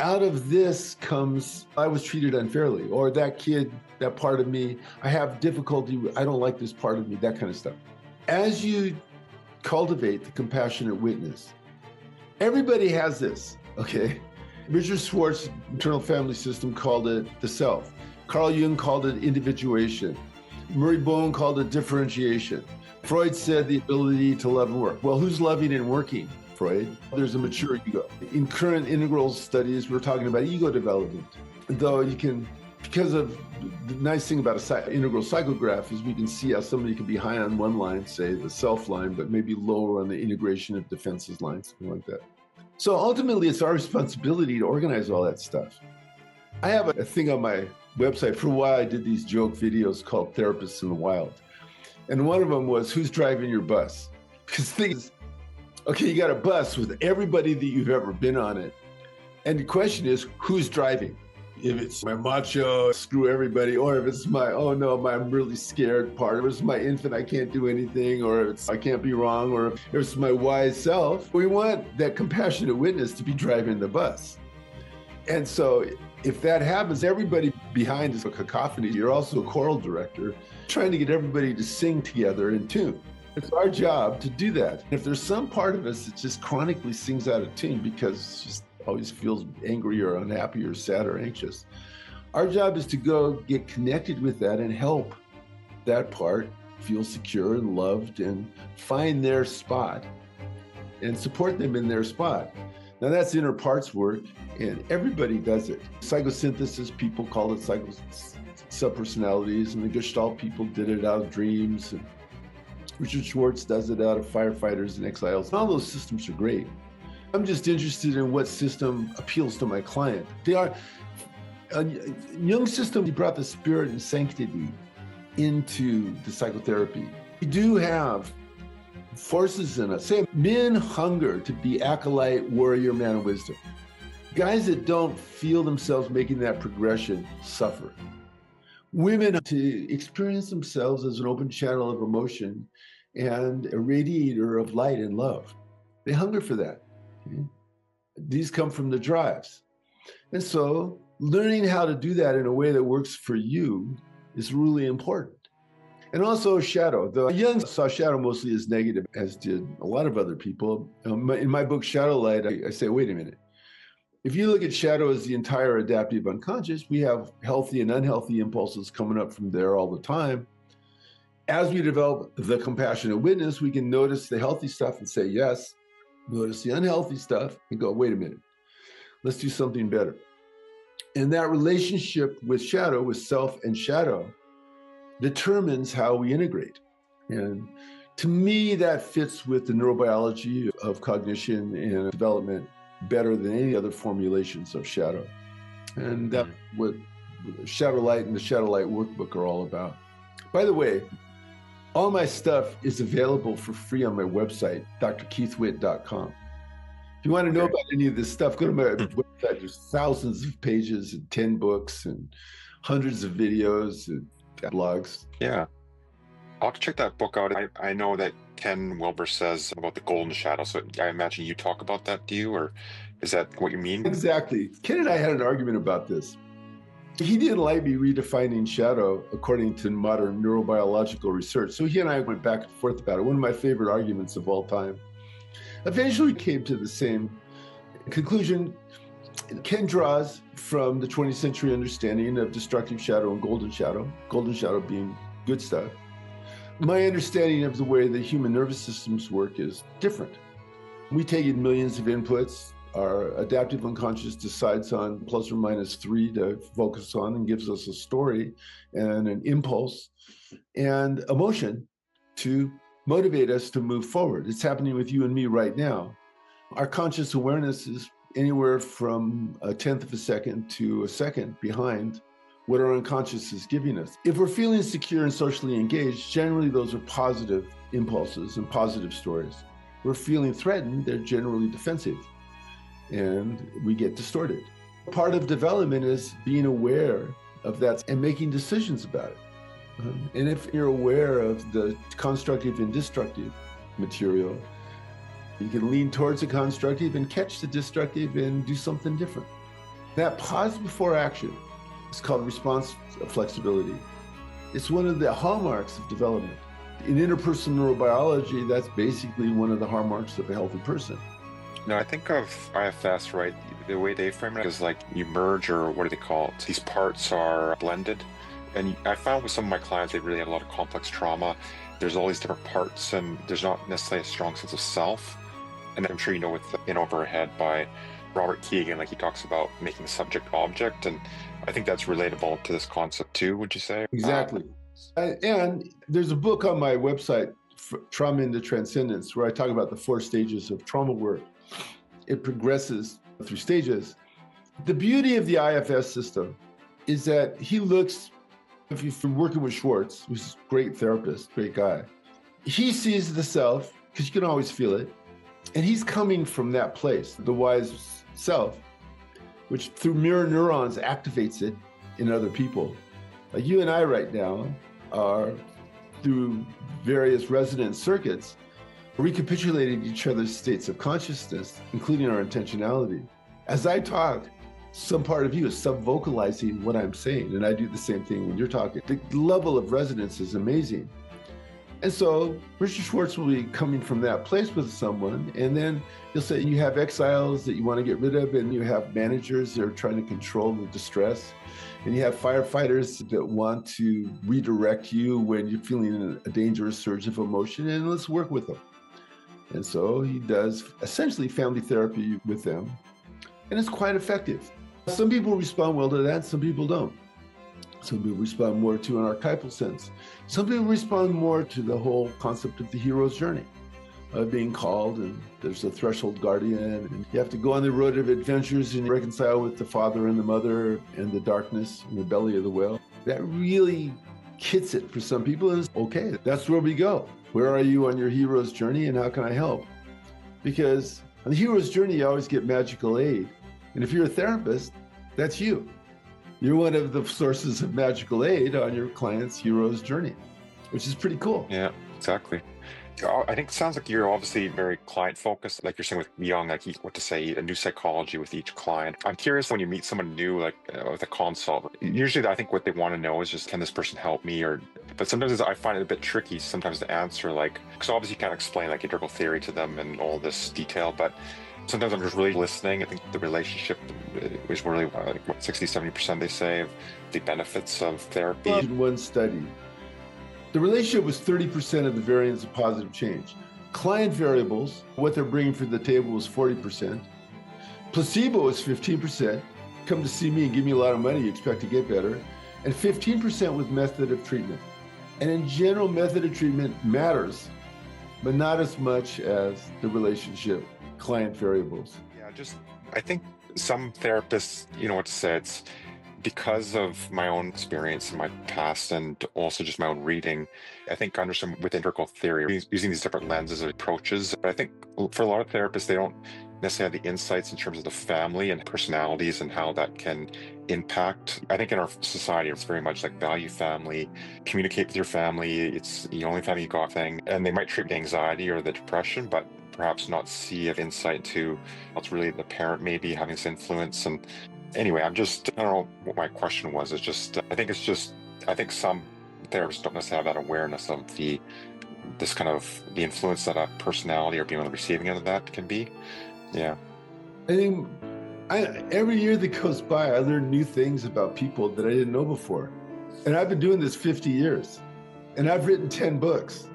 B: Out of this comes, I was treated unfairly, or that kid, that part of me, I have difficulty, I don't like this part of me, that kind of stuff. As you cultivate the compassionate witness, everybody has this, okay? Richard Schwartz's internal family system called it the self. Carl Jung called it individuation. Murray Bowen called it differentiation. Freud said the ability to love and work. Well, who's loving and working, Freud? There's a mature ego. In current integral studies, we're talking about ego development. Though you can, because of the nice thing about an integral psychograph is we can see how somebody can be high on one line, say the self line, but maybe lower on the integration of defenses line, something like that. So ultimately, it's our responsibility to organize all that stuff. I have a thing on my website. For a while, I did these joke videos called Therapists in the Wild. And one of them was, who's driving your bus? Because things, okay, you got a bus with everybody that you've ever been on it. And the question is, who's driving? If it's my macho, screw everybody, or if it's my, oh no, I'm really scared part, or if it's my infant, I can't do anything, or if it's, I can't be wrong, or if it's my wise self, we want that compassionate witness to be driving the bus. And so if that happens, everybody behind is a cacophony. You're also a choral director, trying to get everybody to sing together in tune. It's our job to do that. If there's some part of us that just chronically sings out of tune because it's just always feels angry or unhappy or sad or anxious, our job is to go get connected with that and help that part feel secure and loved and find their spot and support them in their spot. Now that's inner parts work, and everybody does it. Psychosynthesis, people call it subpersonalities, and the Gestalt people did it out of dreams, and Richard Schwartz does it out of firefighters and exiles. All those systems are great. I'm just interested in what system appeals to my client. They are, Jung's system, he brought the spirit and sanctity into the psychotherapy. We do have forces in us. Say, men hunger to be acolyte, warrior, man of wisdom. Guys that don't feel themselves making that progression suffer. women to experience themselves as an open channel of emotion and a radiator of light and love. They hunger for that. Okay? These come from the drives. And so learning how to do that in a way that works for you is really important. And also shadow. The young saw shadow mostly as negative, as did a lot of other people. In my book, Shadow Light, I say, wait a minute. If you look at shadow as the entire adaptive unconscious, we have healthy and unhealthy impulses coming up from there all the time. As we develop the compassionate witness, we can notice the healthy stuff and say yes, notice the unhealthy stuff and go, wait a minute, let's do something better. And that relationship with shadow, with self and shadow, determines how we integrate. And to me, that fits with the neurobiology of cognition and development better than any other formulations of shadow. And that's what Shadow Light and the Shadow Light workbook are all about. By the way, all my stuff is available for free on my website, drkeithwitt.com. If you want to know about any of this stuff, go to my website. There's thousands of pages and 10 books and hundreds of videos and blogs.
C: Yeah. I'll check that book out. I know that Ken Wilber says about the golden shadow. So I imagine you talk about that, do you? Or is that what you mean?
B: Exactly. Ken and I had an argument about this. He didn't like me redefining shadow according to modern neurobiological research. So he and I went back and forth about it. One of my favorite arguments of all time. Eventually we came to the same conclusion. Ken draws from the 20th century understanding of destructive shadow and golden shadow being good stuff. My understanding of the way the human nervous systems work is different. We take in millions of inputs. Our adaptive unconscious decides on plus or minus 3 to focus on and gives us a story and an impulse and emotion to motivate us to move forward. It's happening with you and me right now. Our conscious awareness is anywhere from 1/10 of a second to a second behind what our unconscious is giving us. If we're feeling secure and socially engaged, generally those are positive impulses and positive stories. If we're feeling threatened, they're generally defensive, and we get distorted. Part of development is being aware of that and making decisions about it. And if you're aware of the constructive and destructive material, you can lean towards the constructive and catch the destructive and do something different. That pause before action is called response flexibility. It's one of the hallmarks of development. In interpersonal neurobiology, that's basically one of the hallmarks of a healthy person.
C: No, I think of IFS, right? The way they frame it is like you merge, or what do they call it? These parts are blended. And I found with some of my clients, they really have a lot of complex trauma. There's all these different parts, and there's not necessarily a strong sense of self. And I'm sure you know with In Over Her Head by Robert Keegan, like he talks about making subject object. And I think that's relatable to this concept too, would you say?
B: Exactly. And there's a book on my website, Trauma into Transcendence, where I talk about the 4 stages of trauma work. It progresses through stages. The beauty of the IFS system is that he looks, if you've been working with Schwartz, who's a great therapist, great guy, he sees the self, because you can always feel it, and he's coming from that place, the wise self, which through mirror neurons activates it in other people. Like you and I right now are, through various resonance circuits, recapitulating each other's states of consciousness, including our intentionality. As I talk, some part of you is sub-vocalizing what I'm saying, and I do the same thing when you're talking. The level of resonance is amazing. And so Richard Schwartz will be coming from that place with someone, and then he'll say you have exiles that you want to get rid of, and you have managers that are trying to control the distress, and you have firefighters that want to redirect you when you're feeling a dangerous surge of emotion, and let's work with them. And so he does essentially family therapy with them, and it's quite effective. Some people respond well to that, some people don't. Some people respond more to an archetypal sense. Some people respond more to the whole concept of the hero's journey, of being called, and there's a threshold guardian, and you have to go on the road of adventures and reconcile with the father and the mother and the darkness in the belly of the whale. That really hits it for some people, and it's okay, that's where we go. Where are you on your hero's journey, and how can I help? Because on the hero's journey, you always get magical aid. And if you're a therapist, that's you. You're one of the sources of magical aid on your client's hero's journey, which is pretty cool.
C: Yeah, exactly. I think it sounds like you're obviously very client focused, like you're saying with Young, like what to say, a new psychology with each client. I'm curious when you meet someone new, like with a consult, usually I think what they want to know is just, can this person help me? But sometimes I find it a bit tricky sometimes to answer, like, because obviously you can't explain like integral theory to them and all this detail, but sometimes I'm just really listening. I think the relationship is really, like, what, 60-70% they say of the benefits of therapy.
B: In one study, the relationship was 30% of the variance of positive change. Client variables, what they're bringing to the table, was 40%. Placebo is 15%. Come to see me and give me a lot of money, you expect to get better. And 15% with method of treatment. And in general, method of treatment matters, but not as much as the relationship client variables.
C: Yeah, I think some therapists, you know what to say, it's because of my own experience in my past and also just my own reading, I think I understand with integral theory, using these different lenses and approaches. But I think for a lot of therapists, they don't necessarily have the insights in terms of the family and personalities and how that can impact. I think in our society, it's very much like value family, communicate with your family, it's the only family you got thing. And they might treat the anxiety or the depression, but perhaps not see an insight to what's really the parent maybe having this influence. And anyway, I don't know what my question was. I think some therapists don't necessarily have that awareness of the influence that a personality or being on the receiving end of that can be. Yeah.
B: I think every year that goes by, I learn new things about people that I didn't know before. And I've been doing this 50 years. And I've written 10 books.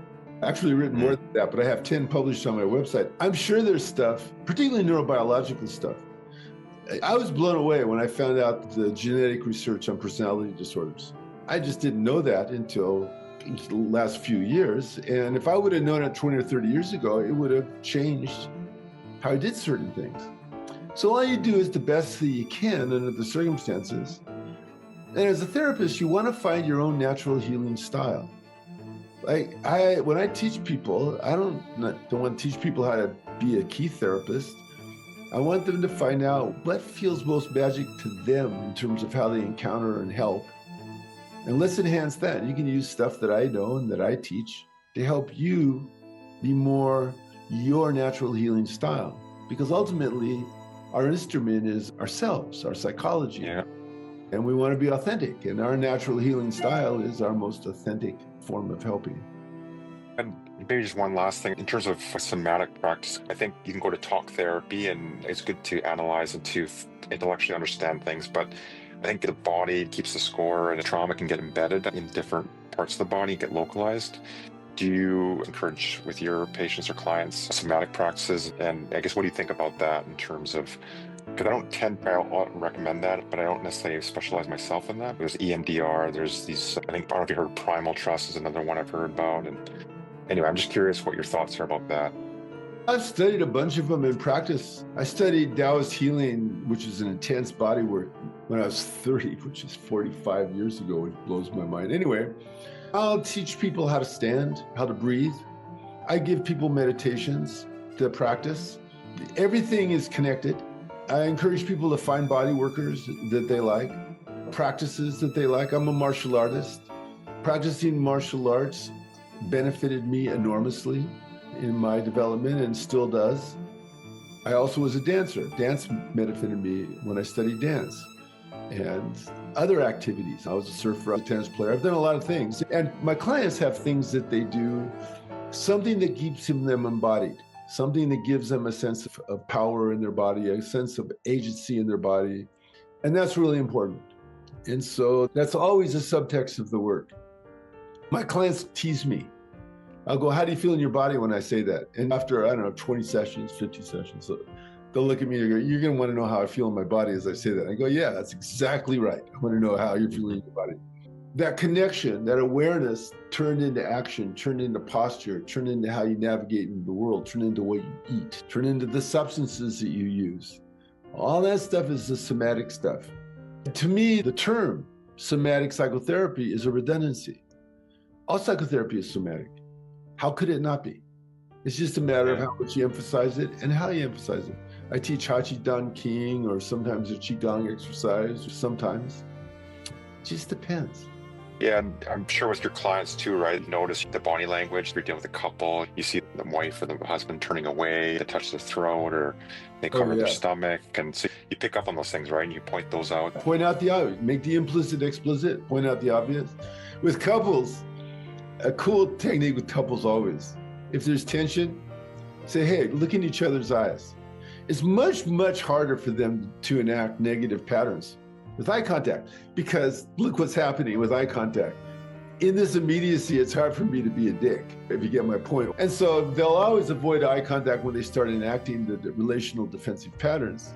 B: Actually written more than that, but I have 10 published on my website. I'm sure there's stuff, particularly neurobiological stuff. I was blown away when I found out the genetic research on personality disorders. I just didn't know that until the last few years. And if I would have known it 20 or 30 years ago, it would have changed how I did certain things. So all you do is the best that you can under the circumstances. And as a therapist, you want to find your own natural healing style. Like when I teach people, I don't want to teach people how to be a key therapist. I want them to find out what feels most magic to them in terms of how they encounter and help. And let's enhance that. You can use stuff that I know and that I teach to help you be more your natural healing style. Because ultimately, our instrument is ourselves, our psychology.
C: Yeah.
B: And we want to be authentic. And our natural healing style is our most authentic form of helping.
C: And maybe just one last thing, in terms of somatic practice, I think you can go to talk therapy and it's good to analyze and to intellectually understand things, but I think the body keeps the score and the trauma can get embedded in different parts of the body and get localized. Do you encourage with your patients or clients somatic practices? And I guess what do you think about that in terms of, because I recommend that, but I don't necessarily specialize myself in that. There's EMDR, there's these, I don't know if you heard primal trust is another one I've heard about. And anyway, I'm just curious what your thoughts are about that.
B: I've studied a bunch of them in practice. I studied Taoist healing, which is an intense body work, when I was 30, which is 45 years ago, which blows my mind. Anyway, I'll teach people how to stand, how to breathe. I give people meditations to practice. Everything is connected. I encourage people to find body workers that they like, practices that they like. I'm a martial artist. Practicing martial arts benefited me enormously in my development and still does. I also was a dancer. Dance benefited me when I studied dance and other activities. I was a surfer, a tennis player. I've done a lot of things. And my clients have things that they do, something that keeps them embodied, something that gives them a sense of power in their body, a sense of agency in their body. And that's really important. And so that's always a subtext of the work. My clients tease me. I'll go, how do you feel in your body when I say that? And after, 20 sessions, 50 sessions, so they'll look at me and go, you're going to want to know how I feel in my body as I say that. I go, yeah, that's exactly right. I want to know how you're feeling in your body. That connection, that awareness turned into action, turned into posture, turned into how you navigate in the world, turned into what you eat, turned into the substances that you use. All that stuff is the somatic stuff. To me, the term somatic psychotherapy is a redundancy. All psychotherapy is somatic. How could it not be? It's just a matter of how much you emphasize it and how you emphasize it. I teach Hachi Dan King or sometimes a Qigong exercise, or sometimes. Just depends.
C: Yeah, and I'm sure with your clients too, right? Notice the body language. If you're dealing with a couple, you see the wife or the husband turning away to touch their throat, or they cover their stomach. And so you pick up on those things, right? And you point those out.
B: Point out the obvious. Make the implicit explicit. Point out the obvious. With couples, a cool technique with couples always, if there's tension, say, hey, look in each other's eyes. It's much, much harder for them to enact negative patterns with eye contact, because look what's happening with eye contact. In this immediacy, it's hard for me to be a dick, if you get my point. And so they'll always avoid eye contact when they start enacting the relational defensive patterns.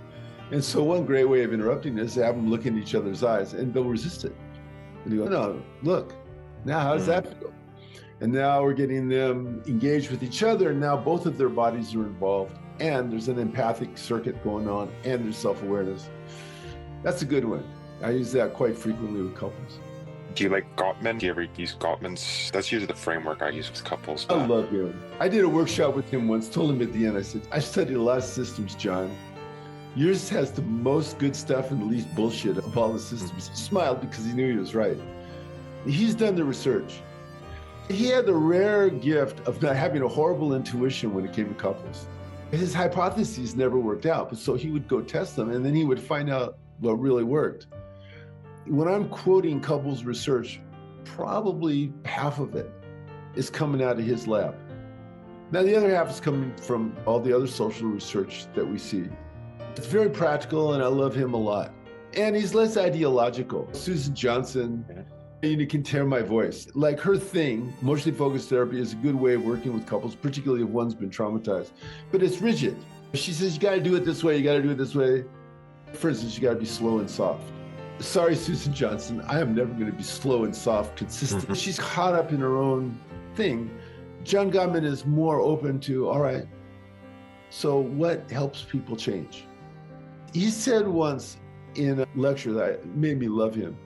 B: And so one great way of interrupting is to have them look in each other's eyes, and they'll resist it. And you go, no, look, now how does that feel? And now we're getting them engaged with each other, and now both of their bodies are involved, and there's an empathic circuit going on, and there's self-awareness. That's a good one. I use that quite frequently with couples.
C: Do you like Gottman? Do you ever use Gottman's? That's usually the framework I use with couples.
B: I love him. I did a workshop with him once, told him at the end, I said, I studied a lot of systems, John. Yours has the most good stuff and the least bullshit of all the systems. He smiled because he knew he was right. He's done the research. He had the rare gift of not having a horrible intuition when it came to couples. His hypotheses never worked out, but so he would go test them, and then he would find out what really worked. When I'm quoting couples research, probably half of it is coming out of his lab. Now, the other half is coming from all the other social research that we see. It's very practical, and I love him a lot. And he's less ideological. Susan Johnson, you can tear my voice. Like, her thing, emotionally focused therapy, is a good way of working with couples, particularly if one's been traumatized. But it's rigid. She says, you got to do it this way, you got to do it this way. For instance, you got to be slow and soft. Sorry, Susan Johnson, I am never going to be slow and soft, consistent. She's caught up in her own thing. John Gottman is more open to, all right, so what helps people change? He said once in a lecture that made me love him,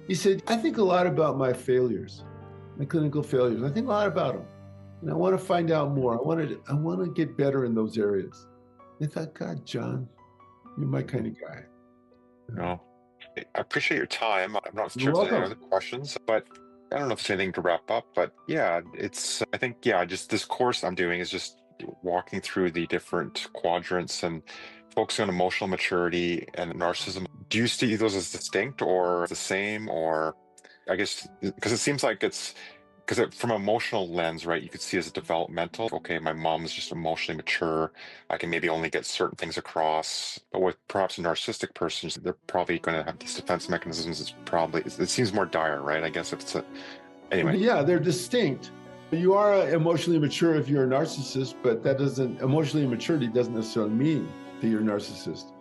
B: he said, I think a lot about my failures, my clinical failures. I think a lot about them. And I want to find out more. I want to get better in those areas. And I thought, God, John, you're my kind of guy.
C: No, I appreciate your time. I'm not sure if there's any other questions, but I don't know if there's anything to wrap up. But yeah, I think, just this course I'm doing is just walking through the different quadrants and focusing on emotional maturity and narcissism. Do you see those as distinct or the same? Or I guess, because it seems like from an emotional lens, right, you could see as a developmental, okay, my mom is just emotionally mature. I can maybe only get certain things across. But with perhaps a narcissistic person, they're probably going to have these defense mechanisms. It seems more dire, right? I guess anyway.
B: Yeah, they're distinct. You are emotionally mature if you're a narcissist, but emotionally immaturity doesn't necessarily mean that you're a narcissist.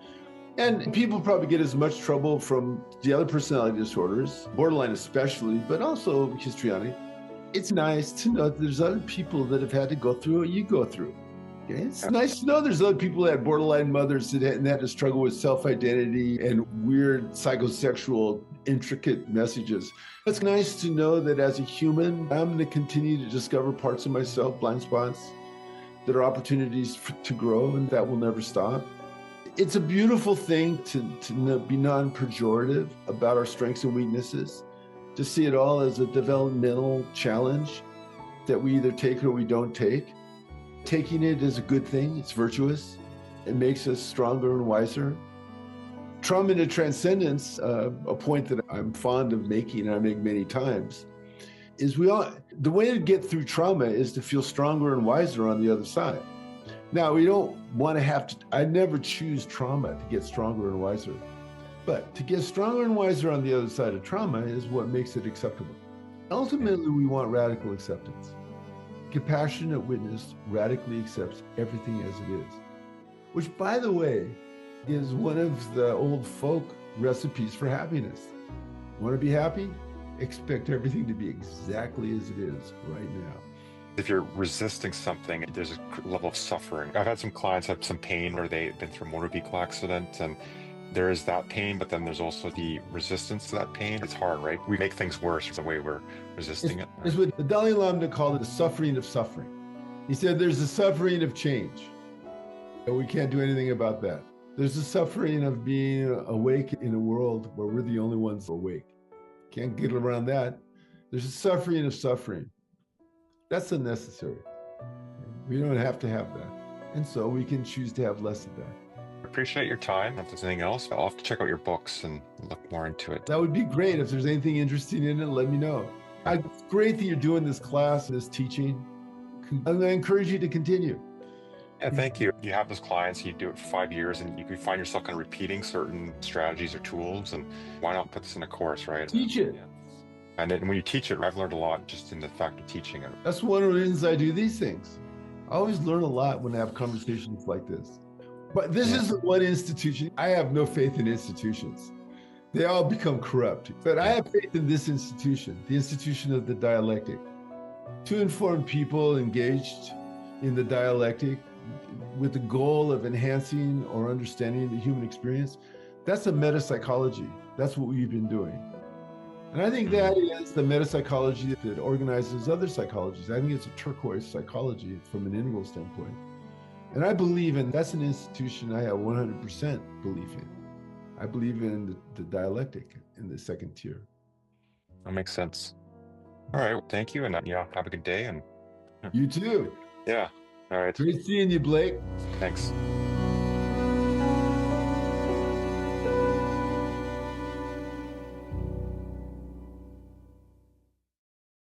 B: And people probably get as much trouble from the other personality disorders, borderline especially, but also histrionic. It's nice to know that there's other people that have had to go through what you go through. Okay? It's nice to know there's other people that had borderline mothers that had to struggle with self-identity and weird psychosexual intricate messages. It's nice to know that as a human, I'm going to continue to discover parts of myself, blind spots, that are opportunities to grow, and that will never stop. It's a beautiful thing to be non-pejorative about our strengths and weaknesses, to see it all as a developmental challenge that we either take or we don't take. Taking it is a good thing. It's virtuous. It makes us stronger and wiser. Trauma into transcendence, a point that I'm fond of making, and I make many times, is the way to get through trauma is to feel stronger and wiser on the other side. Now, we don't want to I never choose trauma to get stronger and wiser. But to get stronger and wiser on the other side of trauma is what makes it acceptable. Ultimately, we want radical acceptance. Compassionate witness radically accepts everything as it is, which, by the way, is one of the old folk recipes for happiness. Want to be happy? Expect everything to be exactly as it is right now.
C: If you're resisting something, there's a level of suffering. I've had some clients have some pain where they've been through a motor vehicle accident, and there is that pain, but then there's also the resistance to that pain. It's hard, right? We make things worse the way we're resisting it.
B: It's what the Dalai Lama called it the suffering of suffering. He said there's the suffering of change, and we can't do anything about that. There's the suffering of being awake in a world where we're the only ones awake. Can't get around that. There's a suffering of suffering. That's unnecessary. We don't have to have that. And so we can choose to have less of that.
C: Appreciate your time. If there's anything else, I'll have to check out your books and look more into it.
B: That would be great. If there's anything interesting in it, let me know. It's great that you're doing this class, this teaching. And I encourage you to continue.
C: Yeah, thank you. You have those clients, you do it for 5 years, and you can find yourself kind of repeating certain strategies or tools. And why not put this in a course, right?
B: Teach it.
C: Yeah. And then when you teach it, I've learned a lot just in the fact of teaching it.
B: That's one of the reasons I do these things. I always learn a lot when I have conversations like this. But this is one institution. I have no faith in institutions. They all become corrupt. But I have faith in this institution, the institution of the dialectic. To inform people engaged in the dialectic with the goal of enhancing or understanding the human experience, that's a metapsychology. That's what we've been doing. And I think that is the metapsychology that organizes other psychologies. I think it's a turquoise psychology from an integral standpoint. And I believe in, that's an institution I have 100% belief in. I believe in the dialectic in the second tier.
C: That makes sense. All right. Thank you. And have a good day. And
B: You too.
C: yeah. All right.
B: Great seeing you, Blake.
C: Thanks.